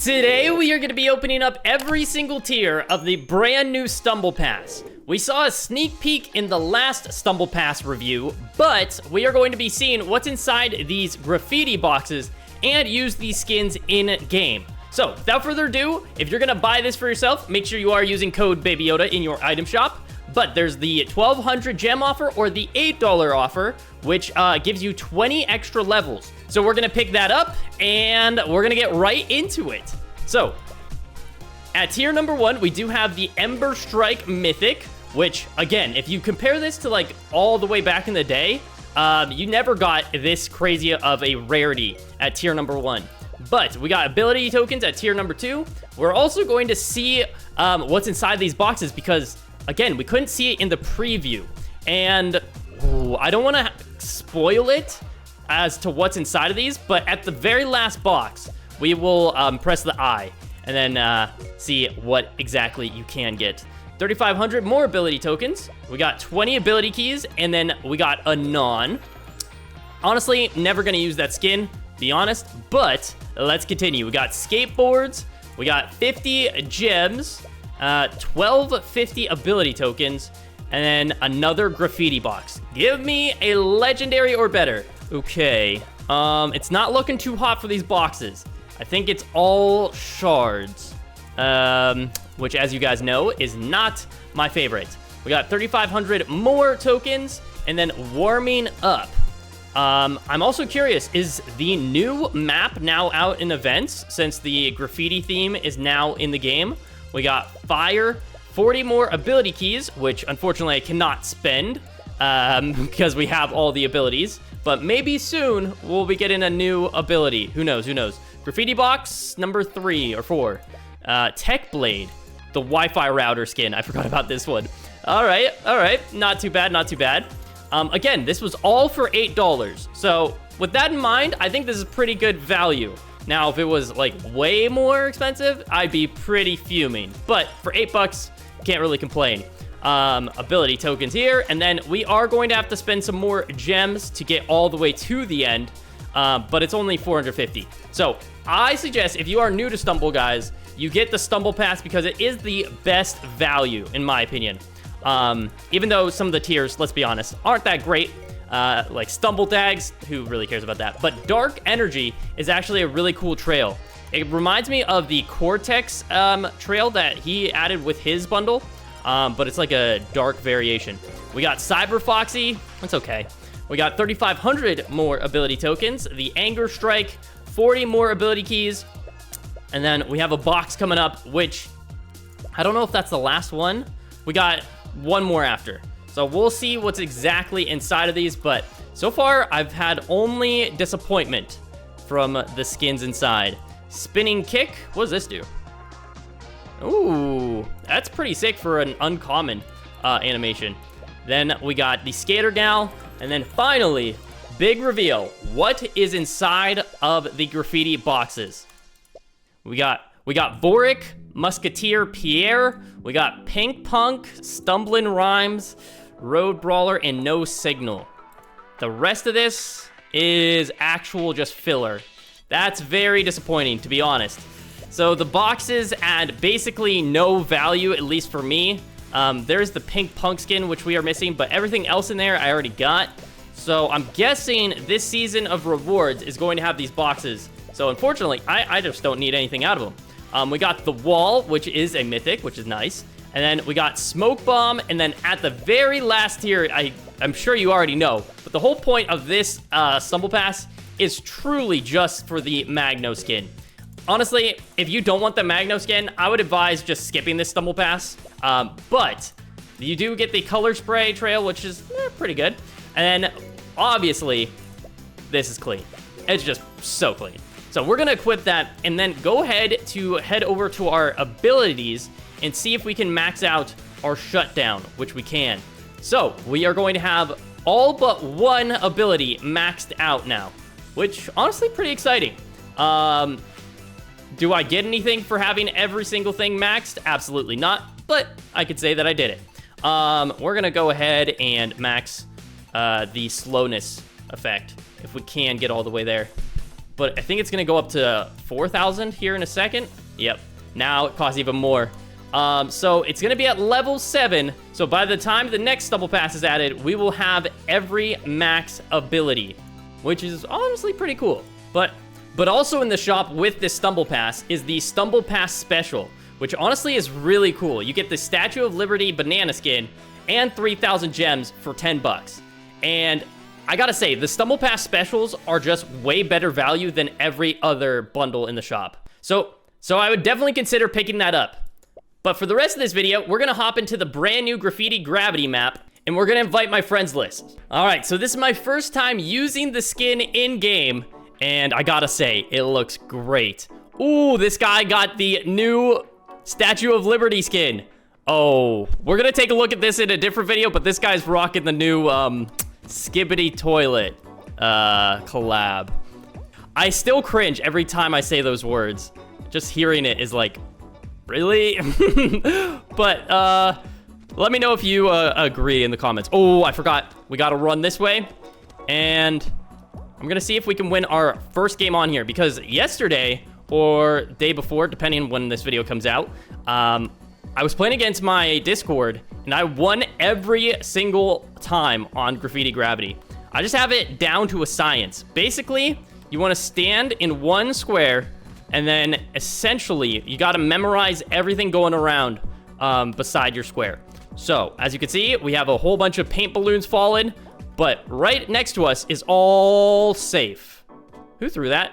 Today we are going to be opening up every single tier of the brand new Stumble Pass. We saw a sneak peek in the last Stumble Pass review, but we are going to be seeing what's inside these graffiti boxes and use these skins in-game. So, without further ado, if you're going to buy this for yourself, make sure you are using code BABYODA in your item shop. But there's the 1200 gem offer or the $8 offer, which gives you 20 extra levels. So we're going to pick that up, and we're going to get right into it. So, at tier number 1, we do have the Ember Strike Mythic, which, again, if you compare this to, like, all the way back in the day, you never got this crazy of a rarity at tier number 1. But we got ability tokens at tier number 2. We're also going to see what's inside these boxes because, again, we couldn't see it in the preview. And I don't want to spoil it as to what's inside of these, but at the very last box, we will press the I and then see what exactly you can get. 3,500 more ability tokens. We got 20 ability keys, and then we got a non. Honestly, never going to use that skin, be honest, but let's continue. We got skateboards. We got 50 gems. 1250 ability tokens, and then another graffiti box. Give me a legendary or better. Okay, it's not looking too hot for these boxes. I think it's all shards, which, as you guys know, is not my favorite. We got 3,500 more tokens, and then warming up. I'm also curious, is the new map now out in events since the graffiti theme is now in the game? We got fire, 40 more ability keys, which unfortunately I cannot spend because we have all the abilities. But maybe soon we'll be getting a new ability. Who knows? Who knows? Graffiti box number 3 or 4. Tech Blade, the Wi-Fi router skin. I forgot about this one. All right. Not too bad. Not too bad. Again, this was all for $8. So with that in mind, I think this is pretty good value. Now, if it was, like, way more expensive, I'd be pretty fuming. But for $8, can't really complain. Ability tokens here. And then we are going to have to spend some more gems to get all the way to the end. But it's only 450. So, I suggest, if you are new to Stumble, guys, you get the Stumble Pass because it is the best value, in my opinion. Even though some of the tiers, let's be honest, aren't that great. Like Stumble Tags, who really cares about that? But Dark Energy is actually a really cool trail. It reminds me of the Cortex trail that he added with his bundle, but it's like a dark variation. We got Cyber Foxy, that's okay. We got 3,500 more ability tokens, the Anger Strike, 40 more ability keys, and then we have a box coming up, which I don't know if that's the last one. We got one more after. So we'll see what's exactly inside of these, but so far I've had only disappointment from the skins inside. Spinning Kick, what does this do? Ooh, that's pretty sick for an uncommon animation. Then we got the Skater Gal, and then finally, big reveal. What is inside of the graffiti boxes? We got Vorik, Musketeer Pierre, we got Pink Punk, Stumbling Rhymes, Road Brawler, and No Signal. The rest of this is actual just filler. That's very disappointing, to be honest. So the boxes add basically no value, at least for me. There's the Pink Punk skin, which we are missing, but everything else in there I already got. So I'm guessing this season of rewards is going to have these boxes. So unfortunately, I just don't need anything out of them. We got the Wall, which is a mythic, which is nice. And then we got Smoke Bomb, and then at the very last tier, I'm sure you already know, but the whole point of this Stumble Pass is truly just for the Magno skin. Honestly, if you don't want the Magno skin, I would advise just skipping this Stumble Pass. But you do get the Color Spray trail, which is pretty good. And then, obviously, this is clean. It's just so clean. So we're going to equip that and then go ahead over to our abilities and see if we can max out our shutdown, which we can. So we are going to have all but one ability maxed out now, which honestly pretty exciting. Do I get anything for having every single thing maxed? Absolutely not, but I could say that I did it. We're going to go ahead and max the slowness effect if we can get all the way there. but I think it's gonna go up to 4,000 here in a second. Yep, now it costs even more. So it's gonna be at level 7. So by the time the next Stumble Pass is added, we will have every max ability, which is honestly pretty cool. But also in the shop with this Stumble Pass is the Stumble Pass Special, which honestly is really cool. You get the Statue of Liberty banana skin and 3,000 gems for 10 bucks. And I gotta say, the Stumble Pass specials are just way better value than every other bundle in the shop. So I would definitely consider picking that up. But for the rest of this video, we're gonna hop into the brand new Graffiti Gravity map, and we're gonna invite my friends list. All right, so this is my first time using the skin in-game, and I gotta say, it looks great. Ooh, this guy got the new Statue of Liberty skin. Oh, we're gonna take a look at this in a different video, but this guy's rocking the new Skibbity Toilet collab. I still cringe every time I say those words. Just hearing it is like, really? But let me know if you agree in the comments. Oh, I forgot. We gotta run this way, and I'm gonna see if we can win our first game on here, because yesterday or day before, depending on when this video comes out, I was playing against my Discord, and I won every single time on Graffiti Gravity. I just have it down to a science. Basically, you want to stand in one square, and then essentially, you got to memorize everything going around beside your square. So, as you can see, we have a whole bunch of paint balloons falling, but right next to us is all safe. Who threw that?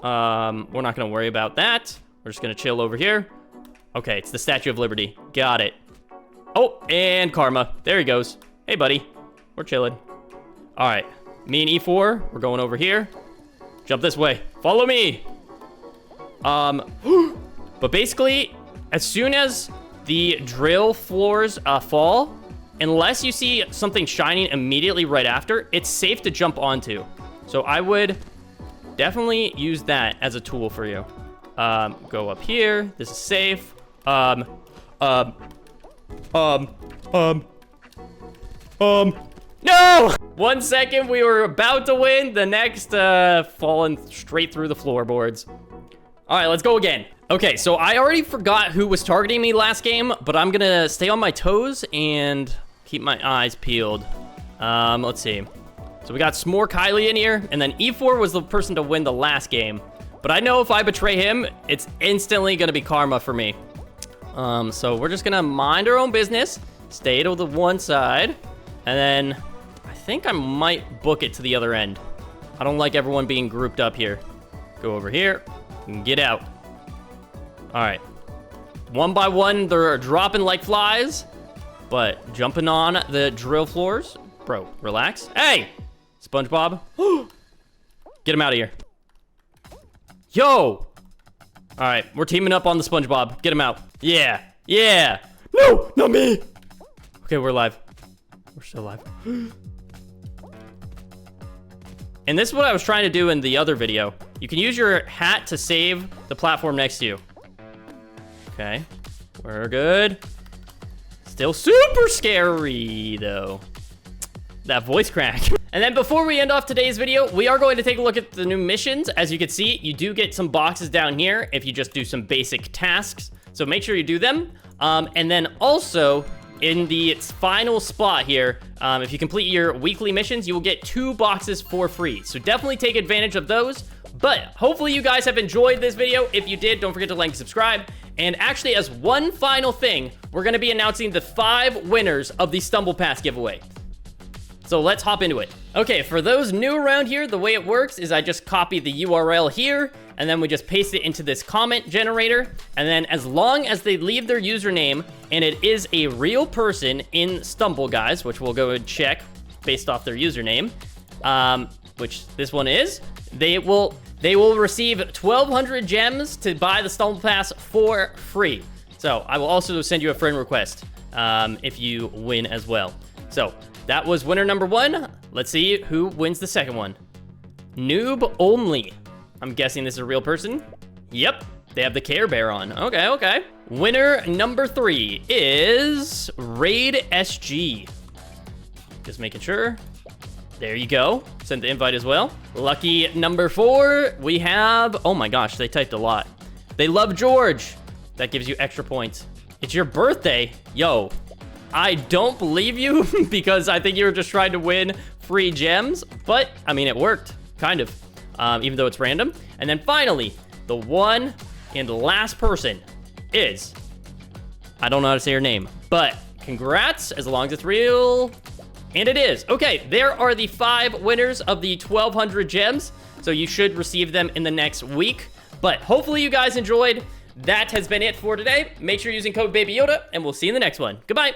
We're not going to worry about that. We're just going to chill over here. Okay, it's the Statue of Liberty. Got it. Oh, and Karma. There he goes. Hey, buddy. We're chilling. All right. Me and E4, we're going over here. Jump this way. Follow me. But basically, as soon as the drill floors fall, unless you see something shining immediately right after, it's safe to jump onto. So I would definitely use that as a tool for you. Go up here. This is safe. No! 1 second, we were about to win. The next, falling straight through the floorboards. All right, let's go again. Okay, so I already forgot who was targeting me last game, but I'm gonna stay on my toes and keep my eyes peeled. Let's see. So we got S'more Kylie in here, and then E4 was the person to win the last game. But I know if I betray him, it's instantly gonna be karma for me. So we're just gonna mind our own business, stay to the one side, and then I think I might book it to the other end. I don't like everyone being grouped up here. Go over here and get out. All right. One by one, they're dropping like flies, but jumping on the drill floors. Bro, relax. Hey, SpongeBob. Get him out of here. Yo. All right, we're teaming up on the SpongeBob. Get him out. Yeah, yeah. No, not me. Okay, we're alive. We're still alive. And this is what I was trying to do in the other video. You can use your hat to save the platform next to you. Okay, we're good. Still super scary, though. That voice crack. And then before we end off today's video, we are going to take a look at the new missions. As you can see, you do get some boxes down here if you just do some basic tasks. So make sure you do them. And then also, in the final spot here, if you complete your weekly missions, you will get 2 boxes for free. So definitely take advantage of those. But hopefully you guys have enjoyed this video. If you did, don't forget to like and subscribe. And actually, as one final thing, we're going to be announcing the 5 winners of the Stumble Pass giveaway. So let's hop into it. Okay, for those new around here, the way it works is I just copy the URL here, and then we just paste it into this comment generator. And then as long as they leave their username, and it is a real person in Stumble, guys, which we'll go and check based off their username, which this one is, they will receive 1,200 gems to buy the Stumble Pass for free. So I will also send you a friend request if you win as well. So that was winner number 1. Let's see who wins the second one. Noob only. I'm guessing this is a real person. Yep, they have the Care Bear on. Okay, okay. Winner number 3 is Raid SG. Just making sure. There you go. Send the invite as well. Lucky number 4, we have... Oh my gosh, they typed a lot. They love George. That gives you extra points. It's your birthday. Yo, I don't believe you because I think you were just trying to win free gems. But, I mean, it worked. Kind of. Even though it's random. And then finally, the one and last person is... I don't know how to say her name, but congrats, as long as it's real. And it is. Okay, there are the 5 winners of the 1,200 gems. So you should receive them in the next week. But hopefully you guys enjoyed. That has been it for today. Make sure you're using code BabyYoda, and we'll see you in the next one. Goodbye.